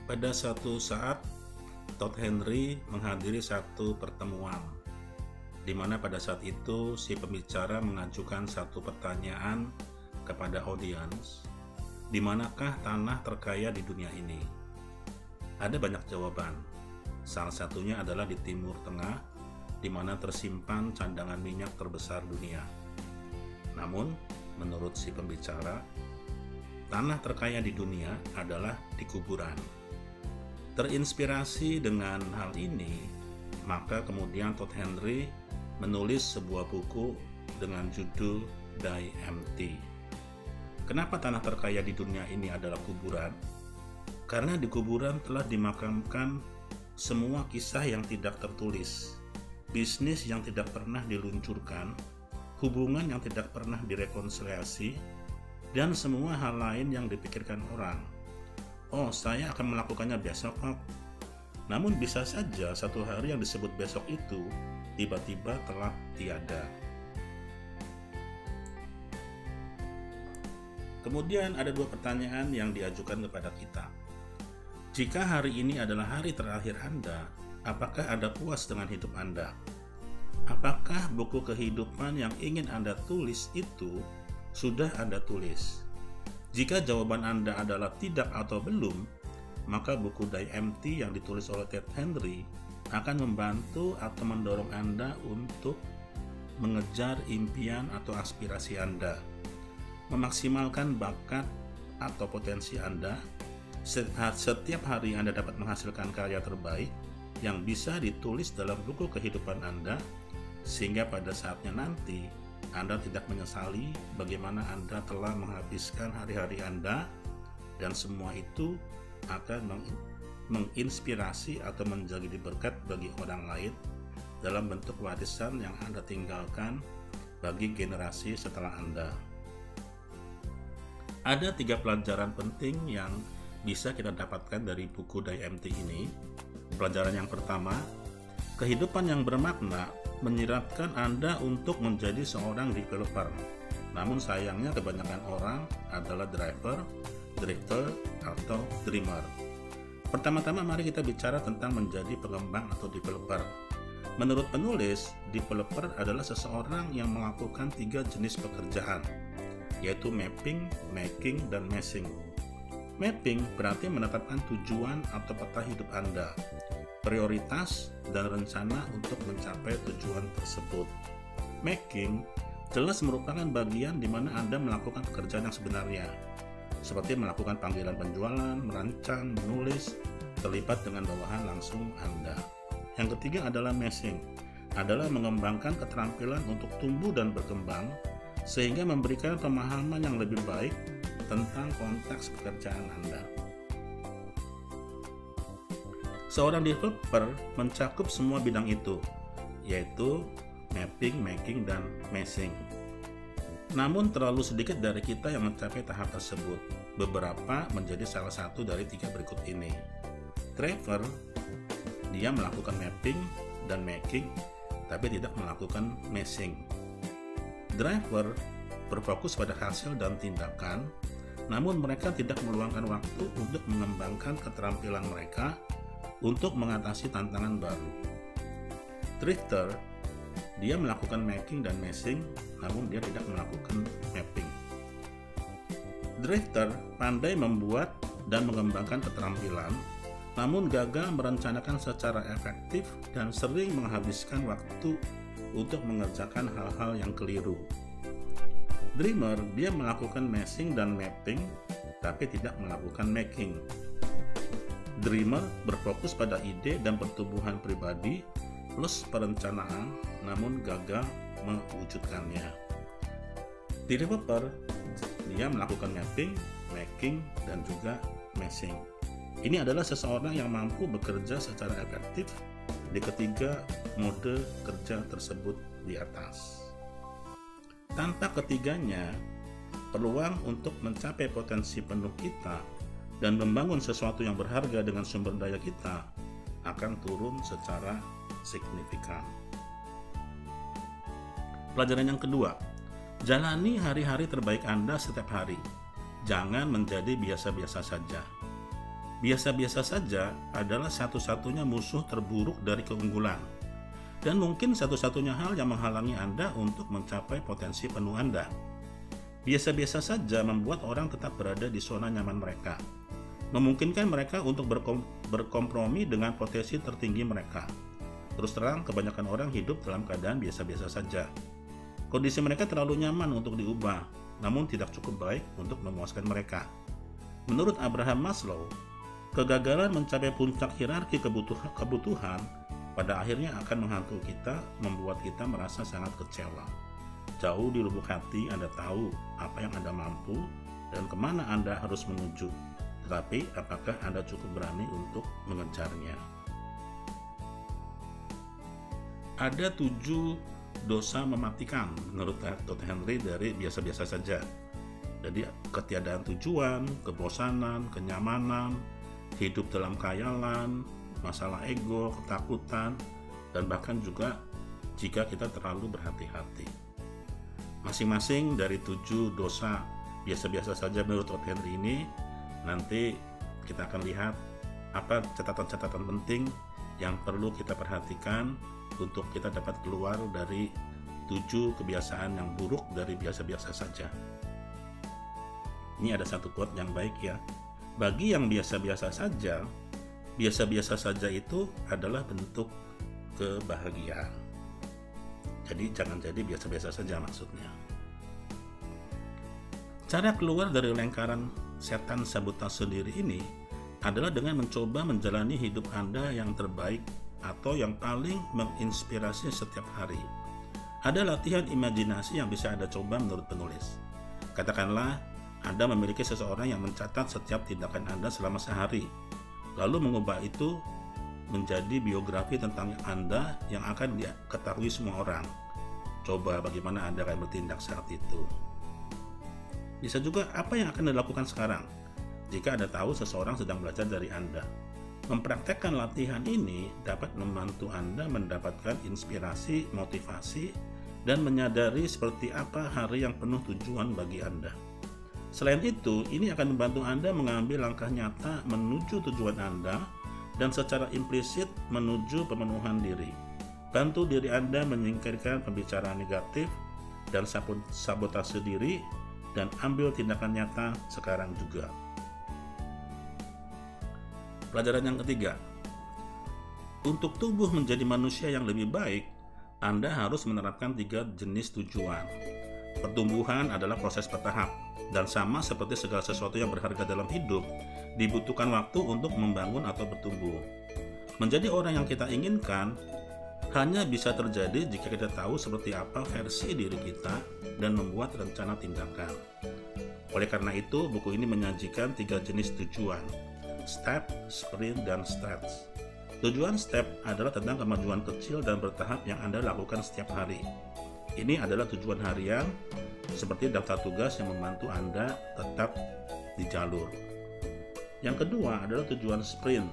Pada suatu saat, Todd Henry menghadiri satu pertemuan, di mana pada saat itu si pembicara mengajukan satu pertanyaan kepada audiens, di manakah tanah terkaya di dunia ini? Ada banyak jawaban. Salah satunya adalah di Timur Tengah, di mana tersimpan cadangan minyak terbesar dunia. Namun, menurut si pembicara, tanah terkaya di dunia adalah di kuburan. Terinspirasi dengan hal ini, maka kemudian Todd Henry menulis sebuah buku dengan judul Die Empty. Kenapa tanah terkaya di dunia ini adalah kuburan? Karena di kuburan telah dimakamkan semua kisah yang tidak tertulis, bisnis yang tidak pernah diluncurkan, hubungan yang tidak pernah direkonsiliasi, dan semua hal lain yang dipikirkan orang. Oh, saya akan melakukannya besok kok. Namun bisa saja satu hari yang disebut besok itu tiba-tiba telah tiada. Kemudian ada dua pertanyaan yang diajukan kepada kita. Jika hari ini adalah hari terakhir Anda, apakah Anda puas dengan hidup Anda? Apakah buku kehidupan yang ingin Anda tulis itu sudah Anda tulis? Jika jawaban Anda adalah tidak atau belum, maka buku Die Empty yang ditulis oleh Todd Henry akan membantu atau mendorong Anda untuk mengejar impian atau aspirasi Anda, memaksimalkan bakat atau potensi Anda. Setiap hari Anda dapat menghasilkan karya terbaik yang bisa ditulis dalam buku kehidupan Anda, sehingga pada saatnya nanti Anda tidak menyesali bagaimana Anda telah menghabiskan hari-hari Anda, dan semua itu akan menginspirasi atau menjadi berkat bagi orang lain dalam bentuk warisan yang Anda tinggalkan bagi generasi setelah Anda. Ada 3 pelajaran penting yang bisa kita dapatkan dari buku Die Empty ini. Pelajaran yang pertama, kehidupan yang bermakna menyiratkan Anda untuk menjadi seorang developer. Namun sayangnya kebanyakan orang adalah driver, drifter, atau dreamer. Pertama-tama mari kita bicara tentang menjadi pengembang atau developer. Menurut penulis, developer adalah seseorang yang melakukan 3 jenis pekerjaan, yaitu mapping, making, dan meshing. Mapping berarti menetapkan tujuan atau peta hidup Anda, prioritas, dan rencana untuk mencapai tujuan tersebut. Making jelas merupakan bagian di mana Anda melakukan pekerjaan yang sebenarnya, seperti melakukan panggilan penjualan, merancang, menulis, terlibat dengan bawahan langsung Anda. Yang ketiga adalah meshing, adalah mengembangkan keterampilan untuk tumbuh dan berkembang, sehingga memberikan pemahaman yang lebih baik tentang konteks pekerjaan Anda. Seorang developer mencakup semua bidang itu, yaitu mapping, making, dan meshing. Namun terlalu sedikit dari kita yang mencapai tahap tersebut. Beberapa menjadi salah satu dari 3 berikut ini. Driver, dia melakukan mapping dan making, tapi tidak melakukan meshing. Driver berfokus pada hasil dan tindakan, namun mereka tidak meluangkan waktu untuk mengembangkan keterampilan mereka untuk mengatasi tantangan baru. Drifter, dia melakukan making dan meshing, namun dia tidak melakukan mapping. Drifter pandai membuat dan mengembangkan keterampilan, namun gagal merencanakan secara efektif dan sering menghabiskan waktu untuk mengerjakan hal-hal yang keliru. Dreamer, dia melakukan meshing dan mapping, tapi tidak melakukan making. Dreamer berfokus pada ide dan pertumbuhan pribadi plus perencanaan, namun gagal mewujudkannya. Developer, dia melakukan mapping, making, dan juga meshing. Ini adalah seseorang yang mampu bekerja secara efektif di ketiga mode kerja tersebut di atas. Tanpa ketiganya, peluang untuk mencapai potensi penuh kita dan membangun sesuatu yang berharga dengan sumber daya kita akan turun secara signifikan. Pelajaran yang kedua, jalani hari-hari terbaik Anda setiap hari. Jangan menjadi biasa-biasa saja. Biasa-biasa saja adalah satu-satunya musuh terburuk dari keunggulan, dan mungkin satu-satunya hal yang menghalangi Anda untuk mencapai potensi penuh Anda. Biasa-biasa saja membuat orang tetap berada di zona nyaman mereka, memungkinkan mereka untuk berkompromi dengan potensi tertinggi mereka. Terus terang, kebanyakan orang hidup dalam keadaan biasa-biasa saja. Kondisi mereka terlalu nyaman untuk diubah, namun tidak cukup baik untuk memuaskan mereka. Menurut Abraham Maslow, kegagalan mencapai puncak hierarki kebutuhan pada akhirnya akan menghantui kita, membuat kita merasa sangat kecewa. Jauh di lubuk hati Anda tahu apa yang Anda mampu dan kemana Anda harus menuju. Tetapi apakah Anda cukup berani untuk mengejarnya? Ada 7 dosa mematikan menurut Todd Henry dari biasa-biasa saja. Jadi ketiadaan tujuan, kebosanan, kenyamanan, hidup dalam khayalan, masalah ego, ketakutan, dan bahkan juga jika kita terlalu berhati-hati. Masing-masing dari 7 dosa biasa-biasa saja menurut Todd Henry ini, nanti kita akan lihat apa catatan-catatan penting yang perlu kita perhatikan untuk kita dapat keluar dari 7 kebiasaan yang buruk dari biasa-biasa saja. Ini ada satu quote yang baik ya. Bagi yang biasa-biasa saja itu adalah bentuk kebahagiaan. Jadi jangan jadi biasa-biasa saja maksudnya. Cara keluar dari lingkaran setan sabotase sendiri ini adalah dengan mencoba menjalani hidup Anda yang terbaik atau yang paling menginspirasi setiap hari. Ada latihan imajinasi yang bisa Anda coba menurut penulis. Katakanlah Anda memiliki seseorang yang mencatat setiap tindakan Anda selama sehari, lalu mengubah itu menjadi biografi tentang Anda yang akan diketahui semua orang. Coba bagaimana Anda akan bertindak saat itu. Bisa juga apa yang akan dilakukan sekarang jika Anda tahu seseorang sedang belajar dari Anda. Mempraktekkan latihan ini dapat membantu Anda mendapatkan inspirasi, motivasi, dan menyadari seperti apa hari yang penuh tujuan bagi Anda. Selain itu, ini akan membantu Anda mengambil langkah nyata menuju tujuan Anda dan secara implisit menuju pemenuhan diri. Bantu diri Anda menyingkirkan pembicaraan negatif dan sabotase diri dan ambil tindakan nyata sekarang juga. Pelajaran yang ketiga, untuk tumbuh menjadi manusia yang lebih baik, Anda harus menerapkan 3 jenis tujuan. Pertumbuhan adalah proses bertahap, dan sama seperti segala sesuatu yang berharga dalam hidup, dibutuhkan waktu untuk membangun atau bertumbuh. Menjadi orang yang kita inginkan hanya bisa terjadi jika kita tahu seperti apa versi diri kita dan membuat rencana tindakan. Oleh karena itu, buku ini menyajikan 3 jenis tujuan: step, sprint, dan stretch. Tujuan step adalah tentang kemajuan kecil dan bertahap yang Anda lakukan setiap hari. Ini adalah tujuan harian, seperti daftar tugas yang membantu Anda tetap di jalur. Yang kedua adalah tujuan sprint,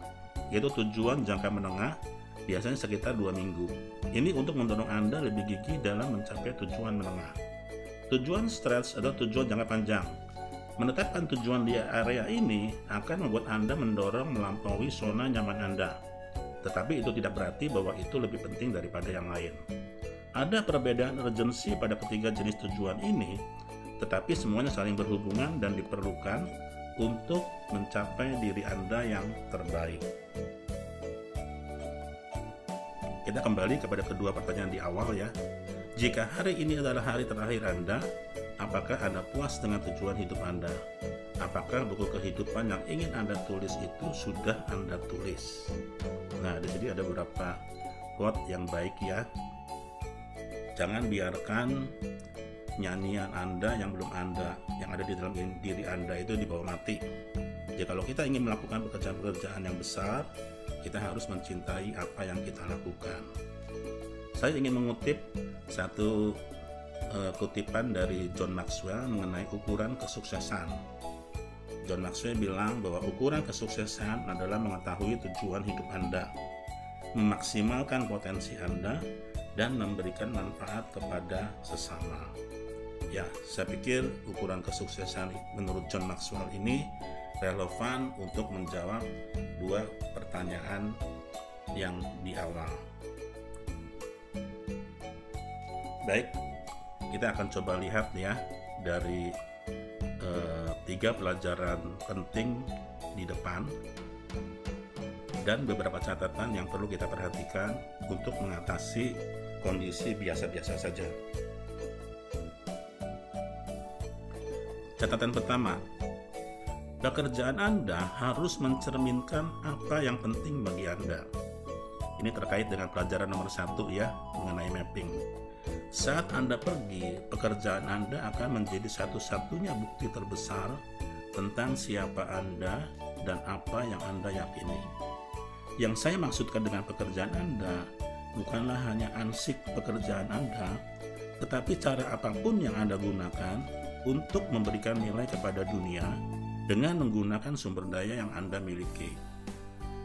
yaitu tujuan jangka menengah, biasanya sekitar 2 minggu. Ini untuk mendorong Anda lebih gigih dalam mencapai tujuan menengah. Tujuan stretch adalah tujuan jangka panjang. Menetapkan tujuan di area ini akan membuat Anda mendorong melampaui zona nyaman Anda. Tetapi itu tidak berarti bahwa itu lebih penting daripada yang lain. Ada perbedaan urgensi pada ketiga jenis tujuan ini, tetapi semuanya saling berhubungan dan diperlukan untuk mencapai diri Anda yang terbaik. Kita kembali kepada kedua pertanyaan di awal ya. Jika hari ini adalah hari terakhir Anda, apakah Anda puas dengan tujuan hidup Anda? Apakah buku kehidupan yang ingin Anda tulis itu sudah Anda tulis? Nah, di sini ada beberapa quote yang baik ya. Jangan biarkan nyanyian Anda yang belum Anda, yang ada di dalam diri Anda itu dibawa mati. Jadi kalau kita ingin melakukan pekerjaan-pekerjaan yang besar, kita harus mencintai apa yang kita lakukan. Saya ingin mengutip satu kutipan dari John Maxwell mengenai ukuran kesuksesan. John Maxwell bilang bahwa ukuran kesuksesan adalah mengetahui tujuan hidup Anda, memaksimalkan potensi Anda, dan memberikan manfaat kepada sesama. Ya, saya pikir ukuran kesuksesan menurut John Maxwell ini relevan untuk menjawab dua pertanyaan yang di awal. Baik, kita akan coba lihat ya dari 3 pelajaran penting di depan dan beberapa catatan yang perlu kita perhatikan untuk mengatasi kondisi biasa-biasa saja. Catatan pertama, pekerjaan Anda harus mencerminkan apa yang penting bagi Anda. Ini terkait dengan pelajaran nomor 1 ya, mengenai mapping. Saat Anda pergi, pekerjaan Anda akan menjadi satu-satunya bukti terbesar tentang siapa Anda dan apa yang Anda yakini. Yang saya maksudkan dengan pekerjaan Anda bukanlah hanya ansik pekerjaan Anda, tetapi cara apapun yang Anda gunakan untuk memberikan nilai kepada dunia dengan menggunakan sumber daya yang Anda miliki.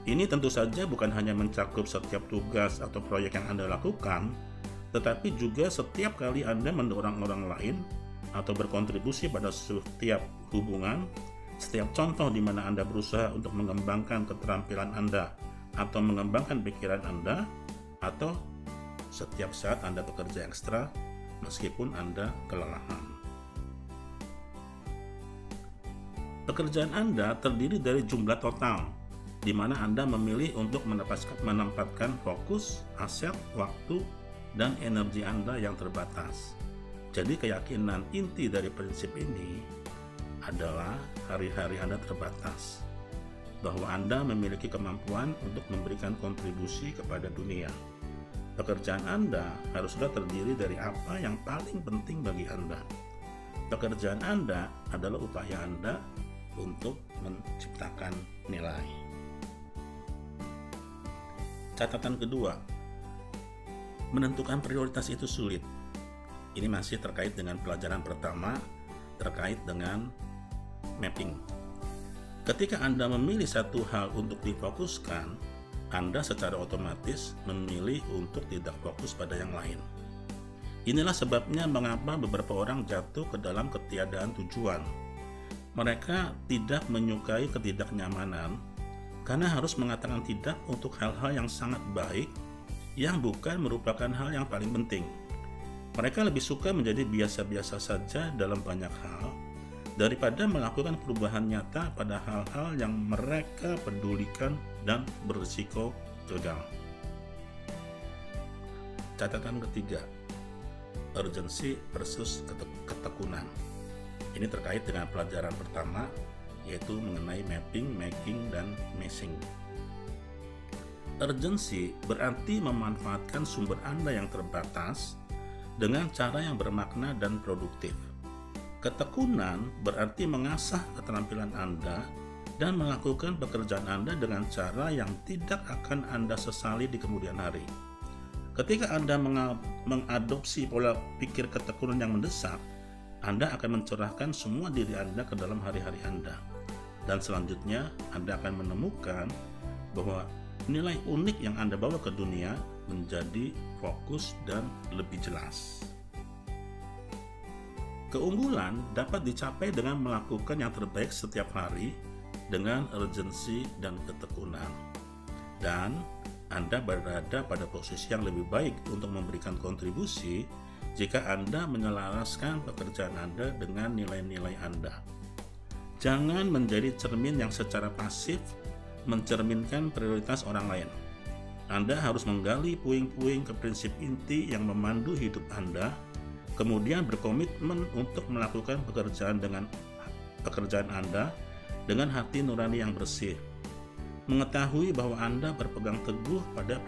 Ini tentu saja bukan hanya mencakup setiap tugas atau proyek yang Anda lakukan, tetapi juga setiap kali Anda mendorong orang lain atau berkontribusi pada setiap hubungan, setiap contoh di mana Anda berusaha untuk mengembangkan keterampilan Anda atau mengembangkan pikiran Anda, atau setiap saat Anda bekerja ekstra meskipun Anda kelelahan. Pekerjaan Anda terdiri dari jumlah total, di mana Anda memilih untuk menempatkan fokus, aset, waktu, dan energi Anda yang terbatas. Jadi keyakinan inti dari prinsip ini adalah hari-hari Anda terbatas, bahwa Anda memiliki kemampuan untuk memberikan kontribusi kepada dunia. Pekerjaan Anda haruslah terdiri dari apa yang paling penting bagi Anda. Pekerjaan Anda adalah upaya Anda untuk menciptakan nilai. Catatan kedua, menentukan prioritas itu sulit. Ini masih terkait dengan pelajaran pertama, terkait dengan mapping. Ketika Anda memilih satu hal untuk difokuskan, Anda secara otomatis memilih untuk tidak fokus pada yang lain. Inilah sebabnya mengapa beberapa orang jatuh ke dalam ketiadaan tujuan. Mereka tidak menyukai ketidaknyamanan karena harus mengatakan tidak untuk hal-hal yang sangat baik yang bukan merupakan hal yang paling penting. Mereka lebih suka menjadi biasa-biasa saja dalam banyak hal daripada melakukan perubahan nyata pada hal-hal yang mereka pedulikan dan berisiko gagal. Catatan ketiga, urgensi versus ketekunan. Ini terkait dengan pelajaran pertama, yaitu mengenai mapping, making, dan meshing. Urgensi berarti memanfaatkan sumber Anda yang terbatas dengan cara yang bermakna dan produktif. Ketekunan berarti mengasah keterampilan Anda dan melakukan pekerjaan Anda dengan cara yang tidak akan Anda sesali di kemudian hari. Ketika Anda mengadopsi pola pikir ketekunan yang mendesak, Anda akan mencurahkan semua diri Anda ke dalam hari-hari Anda. Dan selanjutnya, Anda akan menemukan bahwa nilai unik yang Anda bawa ke dunia menjadi fokus dan lebih jelas. Keunggulan dapat dicapai dengan melakukan yang terbaik setiap hari dengan urgensi dan ketekunan. Dan Anda berada pada posisi yang lebih baik untuk memberikan kontribusi jika Anda menyelaraskan pekerjaan Anda dengan nilai-nilai Anda. Jangan menjadi cermin yang secara pasif mencerminkan prioritas orang lain. Anda harus menggali puing-puing ke prinsip inti yang memandu hidup Anda, kemudian berkomitmen untuk melakukan pekerjaan Anda dengan hati nurani yang bersih. Mengetahui bahwa Anda berpegang teguh pada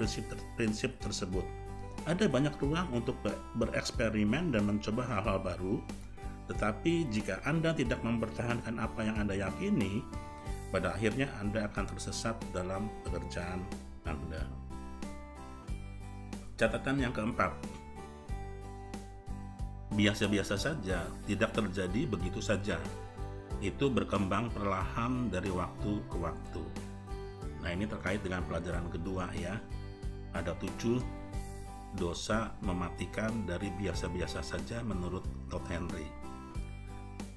prinsip tersebut. Ada banyak ruang untuk bereksperimen dan mencoba hal-hal baru, tetapi jika Anda tidak mempertahankan apa yang Anda yakini, pada akhirnya Anda akan tersesat dalam pekerjaan Anda. Catatan yang keempat, biasa-biasa saja tidak terjadi begitu saja. Itu berkembang perlahan dari waktu ke waktu. Nah, ini terkait dengan pelajaran kedua ya. Ada 7 dosa mematikan dari biasa-biasa saja menurut Todd Henry.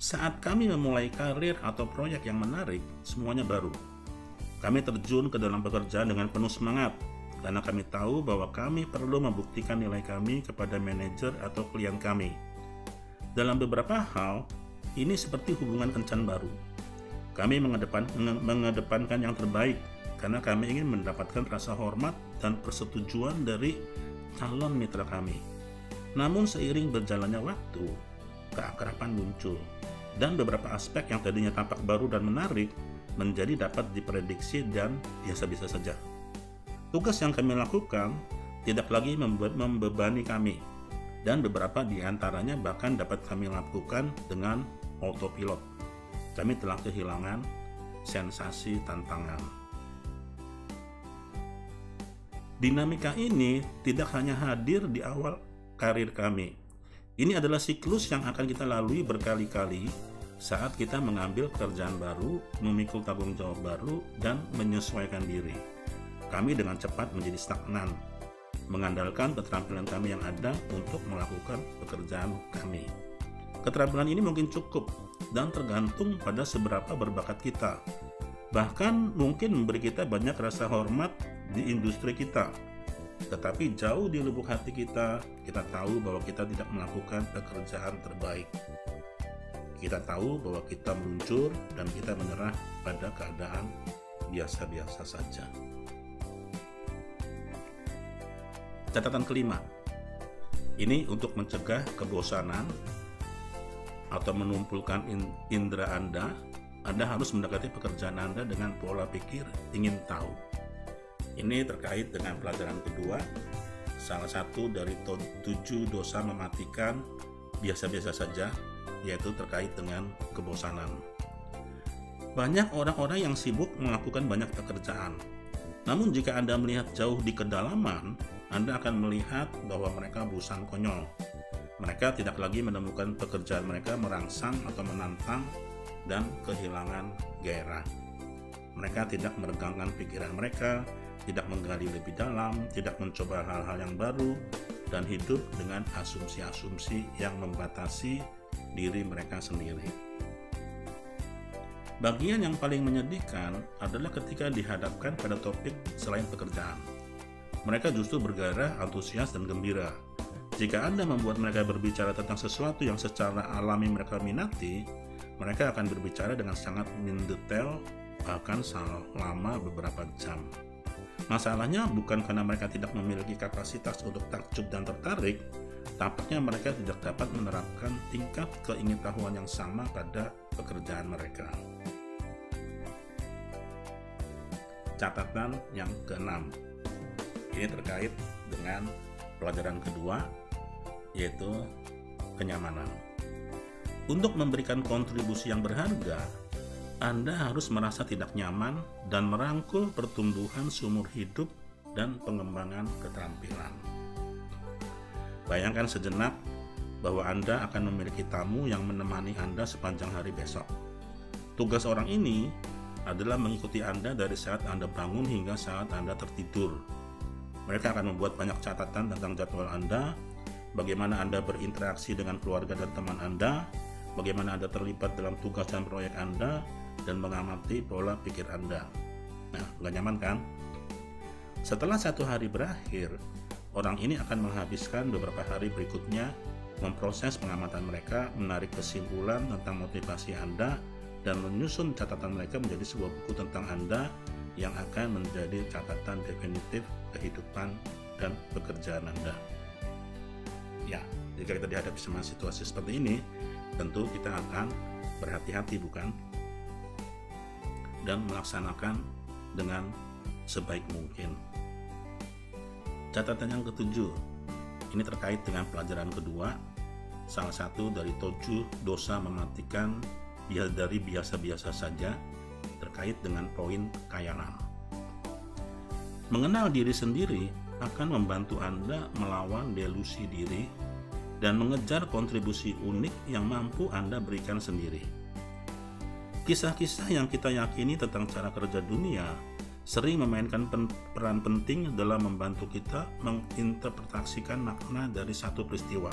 Saat kami memulai karir atau proyek yang menarik, semuanya baru. Kami terjun ke dalam pekerjaan dengan penuh semangat, karena kami tahu bahwa kami perlu membuktikan nilai kami kepada manajer atau klien kami. Dalam beberapa hal, ini seperti hubungan kencan baru. Kami mengedepankan yang terbaik, karena kami ingin mendapatkan rasa hormat dan persetujuan dari calon mitra kami. Namun seiring berjalannya waktu, keakraban muncul, dan beberapa aspek yang tadinya tampak baru dan menarik menjadi dapat diprediksi dan biasa-biasa saja. Tugas yang kami lakukan tidak lagi membebani kami, dan beberapa di antaranya bahkan dapat kami lakukan dengan autopilot. Kami telah kehilangan sensasi tantangan. Dinamika ini tidak hanya hadir di awal karir kami. Ini adalah siklus yang akan kita lalui berkali-kali saat kita mengambil pekerjaan baru, memikul tanggung jawab baru, dan menyesuaikan diri. Kami dengan cepat menjadi stagnan, mengandalkan keterampilan kami yang ada untuk melakukan pekerjaan kami. Keterampilan ini mungkin cukup dan tergantung pada seberapa berbakat kita. Bahkan mungkin memberi kita banyak rasa hormat di industri kita. Tetapi jauh di lubuk hati kita tahu bahwa kita tidak melakukan pekerjaan terbaik. Kita tahu bahwa kita meluncur dan kita menyerah pada keadaan biasa-biasa saja. Catatan kelima, ini untuk mencegah kebosanan atau menumpulkan indera Anda harus mendekati pekerjaan Anda dengan pola pikir ingin tahu. Ini terkait dengan pelajaran kedua, salah satu dari 7 dosa mematikan biasa-biasa saja, yaitu terkait dengan kebosanan. Banyak orang-orang yang sibuk melakukan banyak pekerjaan. Namun jika Anda melihat jauh di kedalaman, Anda akan melihat bahwa mereka bosan konyol. Mereka tidak lagi menemukan pekerjaan mereka merangsang atau menantang dan kehilangan gairah. Mereka tidak meregangkan pikiran mereka, tidak menggali lebih dalam, tidak mencoba hal-hal yang baru, dan hidup dengan asumsi-asumsi yang membatasi diri mereka sendiri. Bagian yang paling menyedihkan adalah ketika dihadapkan pada topik selain pekerjaan. Mereka justru bergairah, antusias, dan gembira. Jika Anda membuat mereka berbicara tentang sesuatu yang secara alami mereka minati, mereka akan berbicara dengan sangat mendetail, bahkan selama beberapa jam. Masalahnya bukan karena mereka tidak memiliki kapasitas untuk takjub dan tertarik, tampaknya mereka tidak dapat menerapkan tingkat keingintahuan yang sama pada pekerjaan mereka. Catatan yang keenam, ini terkait dengan pelajaran kedua, yaitu kenyamanan. Untuk memberikan kontribusi yang berharga, Anda harus merasa tidak nyaman dan merangkul pertumbuhan seumur hidup dan pengembangan keterampilan. Bayangkan sejenak bahwa Anda akan memiliki tamu yang menemani Anda sepanjang hari besok. Tugas orang ini adalah mengikuti Anda dari saat Anda bangun hingga saat Anda tertidur. Mereka akan membuat banyak catatan tentang jadwal Anda, bagaimana Anda berinteraksi dengan keluarga dan teman Anda, bagaimana Anda terlibat dalam tugas dan proyek Anda, dan mengamati pola pikir Anda. Nah, nggak nyaman kan? Setelah 1 hari berakhir, orang ini akan menghabiskan beberapa hari berikutnya memproses pengamatan mereka, menarik kesimpulan tentang motivasi Anda, dan menyusun catatan mereka menjadi sebuah buku tentang Anda yang akan menjadi catatan definitif kehidupan dan pekerjaan Anda. Ya, jika kita dihadapi sama situasi seperti ini, tentu kita akan berhati-hati, bukan? Dan melaksanakan dengan sebaik mungkin. Catatan yang ketujuh, ini terkait dengan pelajaran kedua, salah satu dari 7 dosa mematikan dari biasa-biasa saja, terkait dengan poin kekayaan. Mengenal diri sendiri akan membantu Anda melawan delusi diri dan mengejar kontribusi unik yang mampu Anda berikan sendiri. Kisah-kisah yang kita yakini tentang cara kerja dunia sering memainkan peran penting dalam membantu kita menginterpretasikan makna dari satu peristiwa.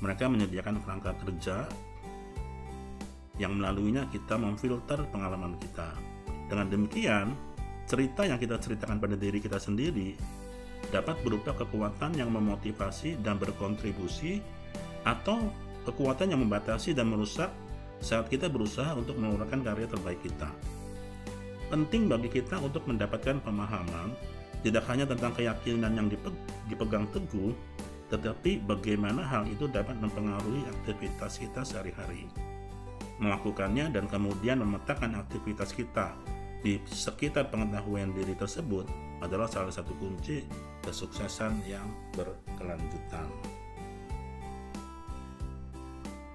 Mereka menyediakan kerangka kerja yang melaluinya kita memfilter pengalaman kita. Dengan demikian, cerita yang kita ceritakan pada diri kita sendiri dapat berupa kekuatan yang memotivasi dan berkontribusi, atau kekuatan yang membatasi dan merusak saat kita berusaha untuk mengeluarkan karya terbaik kita. Penting bagi kita untuk mendapatkan pemahaman tidak hanya tentang keyakinan yang dipegang teguh, tetapi bagaimana hal itu dapat mempengaruhi aktivitas kita sehari-hari. Melakukannya dan kemudian memetakan aktivitas kita di sekitar pengetahuan diri tersebut adalah salah satu kunci kesuksesan yang berkelanjutan.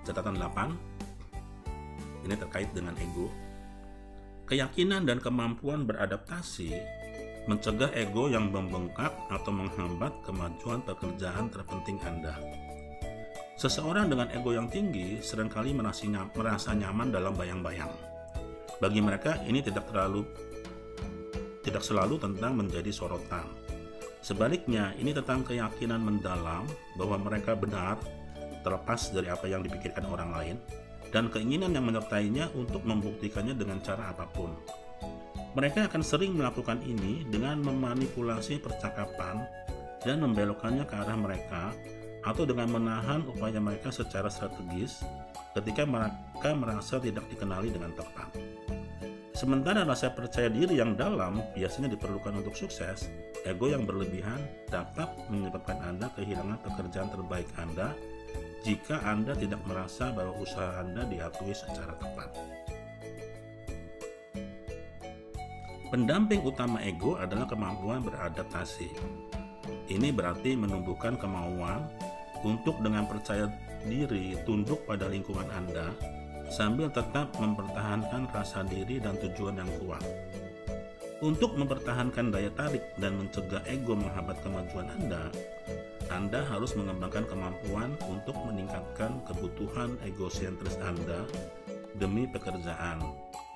Catatan 8, ini terkait dengan ego. Keyakinan dan kemampuan beradaptasi mencegah ego yang membengkak atau menghambat kemajuan pekerjaan terpenting Anda. Seseorang dengan ego yang tinggi seringkali merasa nyaman dalam bayang-bayang. Bagi mereka ini tidak selalu tentang menjadi sorotan. Sebaliknya, ini tentang keyakinan mendalam bahwa mereka benar, terlepas dari apa yang dipikirkan orang lain, dan keinginan yang menyertainya untuk membuktikannya dengan cara apapun. Mereka akan sering melakukan ini dengan memanipulasi percakapan dan membelokkannya ke arah mereka, atau dengan menahan upaya mereka secara strategis ketika mereka merasa tidak dikenali dengan tepat. Sementara rasa percaya diri yang dalam biasanya diperlukan untuk sukses, ego yang berlebihan dapat menyebabkan Anda kehilangan pekerjaan terbaik Anda jika Anda tidak merasa bahwa usaha Anda diakui secara tepat. Pendamping utama ego adalah kemampuan beradaptasi. Ini berarti menumbuhkan kemauan untuk dengan percaya diri tunduk pada lingkungan Anda sambil tetap mempertahankan rasa diri dan tujuan yang kuat. Untuk mempertahankan daya tarik dan mencegah ego menghambat kemajuan Anda harus mengembangkan kemampuan untuk meningkatkan kebutuhan egosentris Anda demi pekerjaan,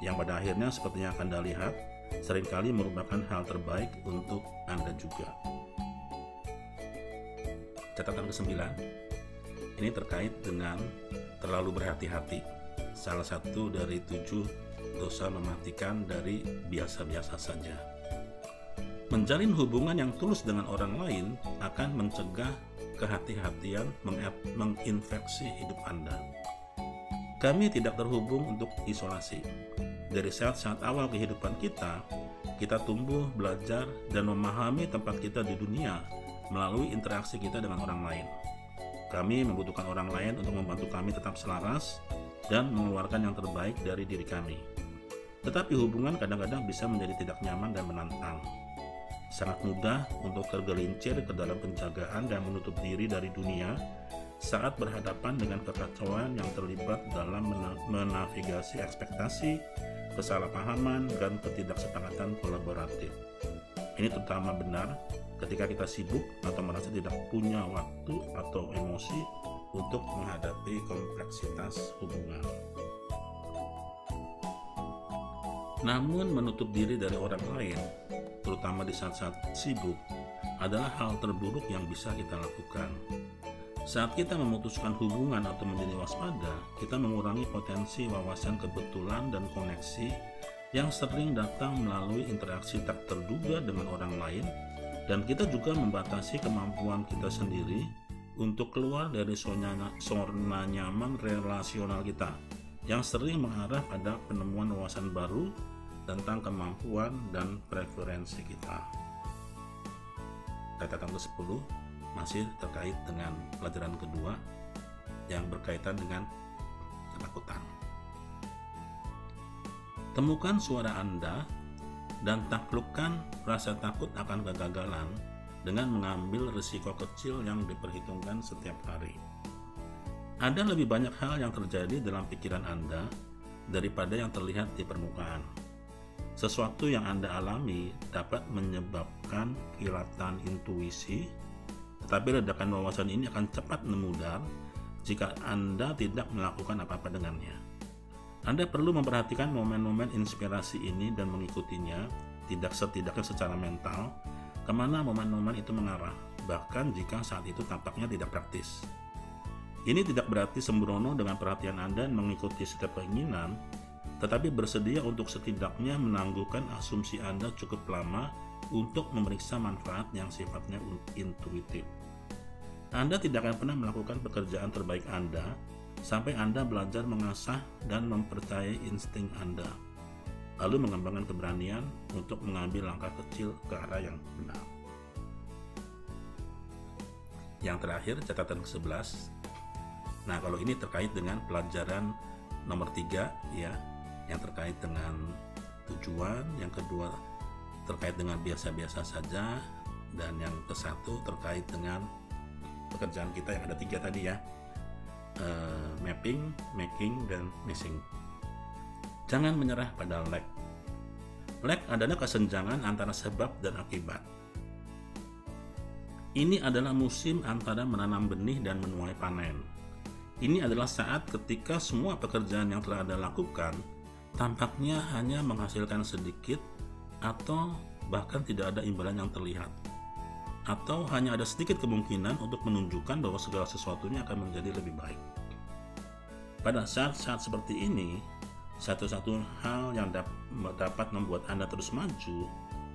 yang pada akhirnya seperti yang akan Anda lihat, seringkali merupakan hal terbaik untuk Anda juga. Catatan ke-9, ini terkait dengan terlalu berhati-hati, salah satu dari 7 dosa mematikan dari biasa-biasa saja. Menjalin hubungan yang tulus dengan orang lain akan mencegah kehati-hatian menginfeksi hidup Anda. Kami tidak terhubung untuk isolasi. Dari saat-saat awal kehidupan kita tumbuh, belajar, dan memahami tempat kita di dunia melalui interaksi kita dengan orang lain. Kami membutuhkan orang lain untuk membantu kami tetap selaras dan mengeluarkan yang terbaik dari diri kami. Tetapi hubungan kadang-kadang bisa menjadi tidak nyaman dan menantang. Sangat mudah untuk tergelincir ke dalam penjagaan dan menutup diri dari dunia saat berhadapan dengan kekacauan yang terlibat dalam menavigasi ekspektasi, kesalahpahaman, dan ketidaksepakatan kolaboratif. Ini terutama benar ketika kita sibuk atau merasa tidak punya waktu atau emosi untuk menghadapi kompleksitas hubungan. Namun menutup diri dari orang lain, terutama di saat-saat sibuk, adalah hal terburuk yang bisa kita lakukan. Saat kita memutuskan hubungan atau menjadi waspada, kita mengurangi potensi wawasan kebetulan dan koneksi yang sering datang melalui interaksi tak terduga dengan orang lain, dan kita juga membatasi kemampuan kita sendiri untuk keluar dari zona nyaman relasional kita, yang sering mengarah pada penemuan wawasan baru tentang kemampuan dan preferensi kita. Catatan ke-10 masih terkait dengan pelajaran kedua yang berkaitan dengan ketakutan. Temukan suara Anda dan taklukkan rasa takut akan kegagalan dengan mengambil risiko kecil yang diperhitungkan setiap hari. Ada lebih banyak hal yang terjadi dalam pikiran Anda daripada yang terlihat di permukaan. Sesuatu yang Anda alami dapat menyebabkan kilatan intuisi, tetapi ledakan wawasan ini akan cepat memudar jika Anda tidak melakukan apa-apa dengannya. Anda perlu memperhatikan momen-momen inspirasi ini dan mengikutinya, setidaknya secara mental, kemana momen-momen itu mengarah, bahkan jika saat itu tampaknya tidak praktis. Ini tidak berarti sembrono dengan perhatian Anda dan mengikuti setiap keinginan, tetapi bersedia untuk setidaknya menangguhkan asumsi Anda cukup lama untuk memeriksa manfaat yang sifatnya intuitif. Anda tidak akan pernah melakukan pekerjaan terbaik Anda sampai Anda belajar mengasah dan mempercayai insting Anda, lalu mengembangkan keberanian untuk mengambil langkah kecil ke arah yang benar. Yang terakhir, catatan ke-11. Nah, kalau ini terkait dengan pelajaran nomor 3 ya, yang terkait dengan tujuan, yang kedua terkait dengan biasa-biasa saja, dan yang ke-1 terkait dengan pekerjaan kita yang ada 3 tadi ya. Mapping, making, dan missing. Jangan menyerah pada lag. Lag adalah kesenjangan antara sebab dan akibat. Ini adalah musim antara menanam benih dan menuai panen. Ini adalah saat ketika semua pekerjaan yang telah Anda lakukan tampaknya hanya menghasilkan sedikit atau bahkan tidak ada imbalan yang terlihat. Atau hanya ada sedikit kemungkinan untuk menunjukkan bahwa segala sesuatunya akan menjadi lebih baik. Pada saat-saat seperti ini, satu-satu hal yang dapat membuat Anda terus maju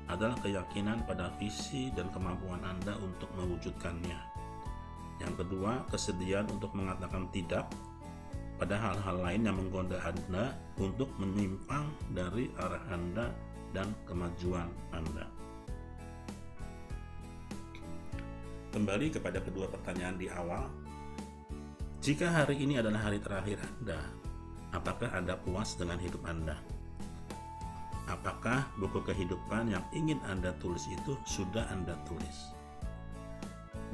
adalah keyakinan pada visi dan kemampuan Anda untuk mewujudkannya. Yang kedua, kesediaan untuk mengatakan tidak pada hal-hal lain yang menggoda Anda untuk menyimpang dari arah Anda dan kemajuan Anda. Kembali kepada kedua pertanyaan di awal. Jika hari ini adalah hari terakhir Anda, apakah Anda puas dengan hidup Anda? Apakah buku kehidupan yang ingin Anda tulis itu sudah Anda tulis?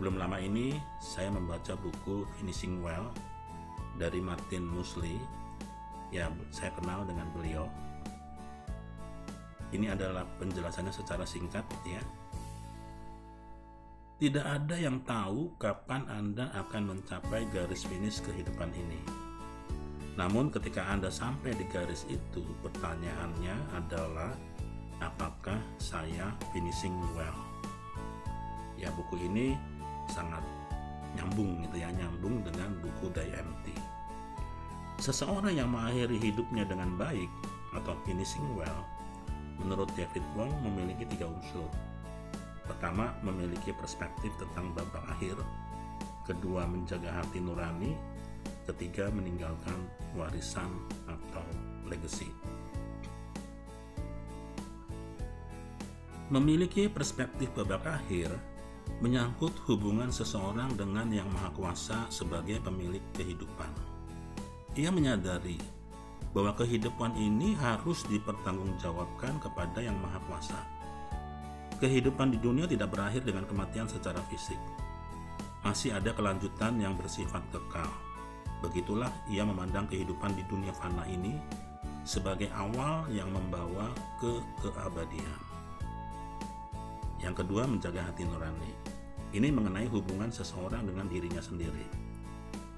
Belum lama ini saya membaca buku Finishing Well dari Martin Muesli. Ya, saya kenal dengan beliau. Ini adalah penjelasannya secara singkat ya. Tidak ada yang tahu kapan Anda akan mencapai garis finish kehidupan ini. Namun ketika Anda sampai di garis itu, pertanyaannya adalah apakah saya finishing well? Ya, buku ini sangat nyambung gitu ya, nyambung dengan buku DMT. Seseorang yang mengakhiri hidupnya dengan baik atau finishing well, menurut David Wong memiliki 3 unsur. Pertama, memiliki perspektif tentang babak akhir. Kedua, menjaga hati nurani. Ketiga, meninggalkan warisan atau legacy. Memiliki perspektif babak akhir menyangkut hubungan seseorang dengan Yang Maha Kuasa sebagai pemilik kehidupan. Ia menyadari bahwa kehidupan ini harus dipertanggungjawabkan kepada Yang Maha Kuasa. Kehidupan di dunia tidak berakhir dengan kematian secara fisik. Masih ada kelanjutan yang bersifat kekal. Begitulah ia memandang kehidupan di dunia fana ini sebagai awal yang membawa ke keabadian. Yang kedua, menjaga hati nurani. Ini mengenai hubungan seseorang dengan dirinya sendiri.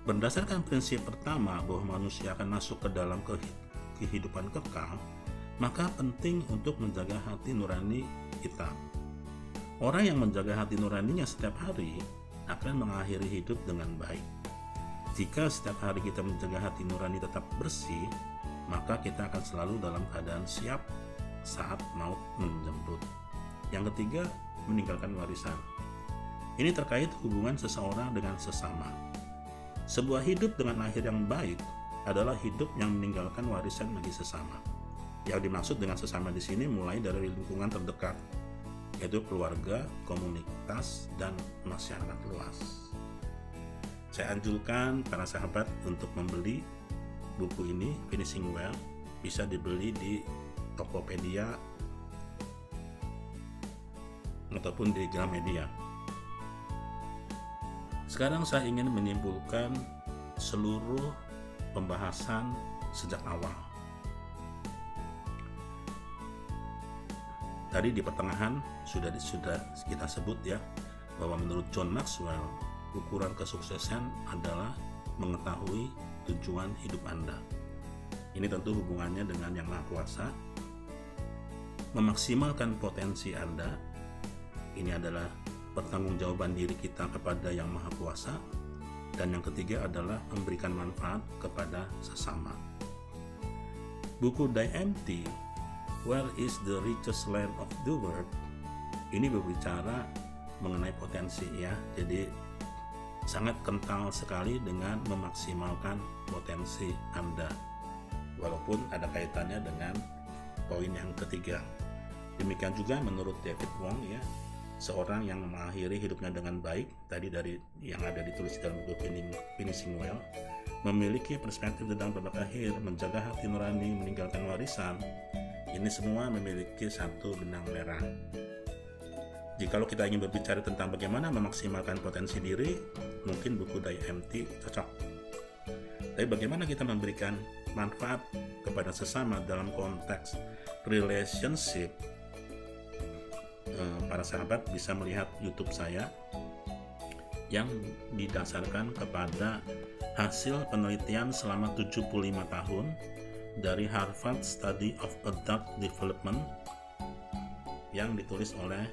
Berdasarkan prinsip pertama bahwa manusia akan masuk ke dalam kehidupan kekal, maka penting untuk menjaga hati nurani kita. Orang yang menjaga hati nuraninya setiap hari akan mengakhiri hidup dengan baik. Jika setiap hari kita menjaga hati nurani tetap bersih, maka kita akan selalu dalam keadaan siap saat maut menjemput. Yang ketiga, meninggalkan warisan. Ini terkait hubungan seseorang dengan sesama. Sebuah hidup dengan akhir yang baik adalah hidup yang meninggalkan warisan bagi sesama. Yang dimaksud dengan sesama di sini mulai dari lingkungan terdekat, yaitu keluarga, komunitas, dan masyarakat luas. Saya anjurkan para sahabat untuk membeli buku ini, Finishing Well. Bisa dibeli di Tokopedia ataupun di Gramedia. Sekarang saya ingin menyimpulkan seluruh pembahasan sejak awal. Tadi di pertengahan sudah kita sebut ya, bahwa menurut John Maxwell, ukuran kesuksesan adalah mengetahui tujuan hidup Anda. Ini tentu hubungannya dengan Yang Maha Kuasa. Memaksimalkan potensi Anda, ini adalah pertanggungjawaban diri kita kepada Yang Maha Kuasa. Dan yang ketiga adalah memberikan manfaat kepada sesama. Buku Die Empty, Where is the Richest Land of the World? Ini berbicara mengenai potensi ya. Jadi sangat kental sekali dengan memaksimalkan potensi Anda. Walaupun ada kaitannya dengan poin yang ketiga. Demikian juga menurut David Wong ya, seorang yang mengakhiri hidupnya dengan baik, tadi dari yang ada ditulis dalam buku Finishing Well, memiliki perspektif tentang babak akhir, menjaga hati nurani, meninggalkan warisan. Ini semua memiliki satu benang merah. Jikalau kita ingin berbicara tentang bagaimana memaksimalkan potensi diri, mungkin buku Die Empty cocok. Tapi bagaimana kita memberikan manfaat kepada sesama dalam konteks relationship? Para sahabat bisa melihat YouTube saya yang didasarkan kepada hasil penelitian selama 75 tahun dari Harvard Study of Adult Development yang ditulis oleh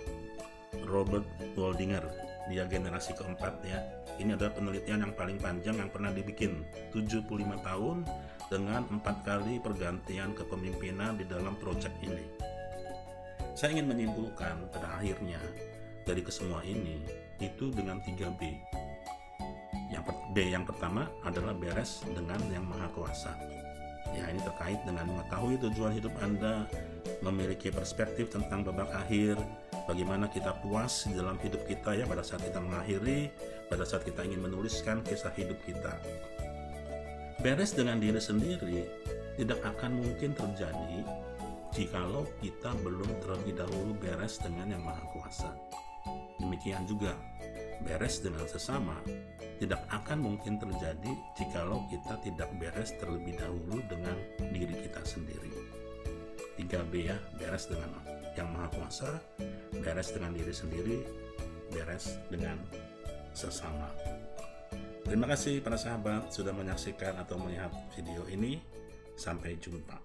Robert Waldinger. Dia generasi keempat ya. Ini adalah penelitian yang paling panjang yang pernah dibikin, 75 tahun dengan 4 kali pergantian kepemimpinan di dalam proyek ini. Saya ingin menyimpulkan pada akhirnya dari kesemua ini itu dengan 3B. Yang pertama adalah beres dengan Yang Maha Kuasa. Ya, ini terkait dengan mengetahui tujuan hidup Anda, memiliki perspektif tentang babak akhir, bagaimana kita puas di dalam hidup kita ya pada saat kita mengakhiri, pada saat kita ingin menuliskan kisah hidup kita. Beres dengan diri sendiri tidak akan mungkin terjadi jikalau kita belum terlebih dahulu beres dengan Yang Maha Kuasa. Demikian juga beres dengan sesama tidak akan mungkin terjadi jikalau kita tidak beres terlebih dahulu dengan diri kita sendiri. 3B ya, beres dengan Yang Maha Kuasa, beres dengan diri sendiri, beres dengan sesama. Terima kasih para sahabat sudah menyaksikan atau melihat video ini. Sampai jumpa.